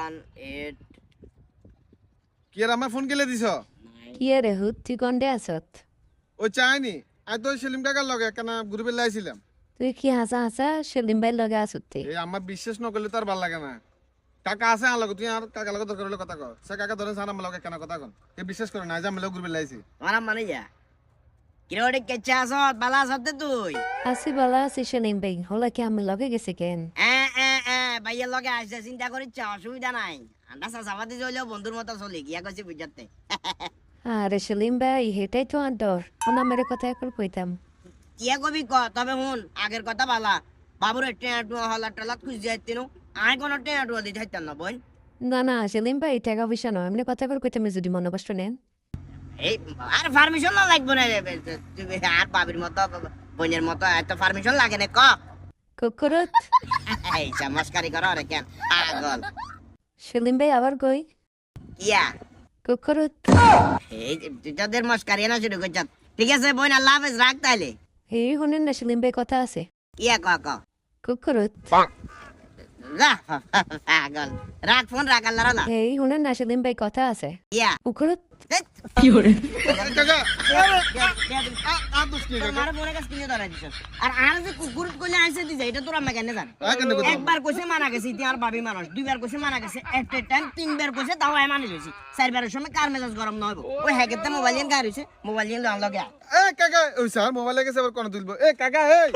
8 কি আর আমার ফোন কেলে দিছ কি রে হুত তুই কন্ডে আসত ওই চাইনি আই তো সেলিম কাকার লগে কেন গ্রুপে লাইছিলাম তুই কি হাসা হাসা সেলিম ভাই লগে আসুতে এই আমার বিশ্বাস নকরলে তার ভাল লাগে না কাকা আছে আমার লগে তুই আর কাকা লগে দরকার হলে কথা কর সে কাকা ধরে সারা আমার লগে কেন কথা কন এ বিশ্বাস করে না যে আমি লগে গ্রুপে লাইছি মারা মানে যা কিরে কেচা আসত বালা আসত তুই আসি বলা আসি সেলিম ভাই হলে কি আমি লগে গেছি কেন ভাইয়ের লগে আসছে চিন্তা করিস অসুবিধা নাই আন্ডা চাচাবাদি চলেও বন্ধুর মতো চলি গিয়া কইছি বুঝাতে আরে সেলিম ভাই হেটাই তো আদর ওনা মেরে কথা একবার কইতাম কিয়া কবি ক তবে হুন আগের কথা বালা বাবুর টেঁটু হলা টলাত খুঁজ যাইতেন আয় কোনো টেঁটু দিতে হাইতাম না বোন না না সেলিম ভাই টাকা পয়সা নয় এমনি কথা একবার কইতাম যদি মনে কষ্ট নেন এই আর পারমিশন না লাগবে না তুমি আর বাবির মতো বোনের মতো এত পারমিশন লাগে না ক কুকুরত এই চমৎকারি করো রে কেন আগল সেলিম ভাই আবার কই কিয়া কুকুরত এই তোদের মস্কারি না শুরু করছ ঠিক আছে বোন আল্লাহ হাফেজ রাখ তাইলে এই শুনেন না সেলিম ভাই কথা আছে কিয়া ক কুকুরত আগল রাখ ফোন রাখ আল্লাহ না এই শুনেন না সেলিম ভাই কথা আছে কিয়া কুকুরত কাকা আর দোষ কি কাকা তোমার বোনের কাছে কিনে ধরাই দিছ আর আর যে কুকুর কইলে আইছে দিছে এটা তোর আম্মা কেন জান কেন কথা একবার কইছে মানা গেছে ইতি আর ভাবি মানুষ দুইবার কইছে মানা গেছে এট এ টাইম তিনবার কইছে তাও আমি মানি লইছি চারবারের সময় কার মেজাজ গরম না হইব ওই হ্যাকেতে মোবাইল নিয়ে গাড়ি হইছে মোবাইল নিয়ে লগে এ কাকা ওই স্যার মোবাইলে গেছে আবার কোন তুলবো এ কাকা এই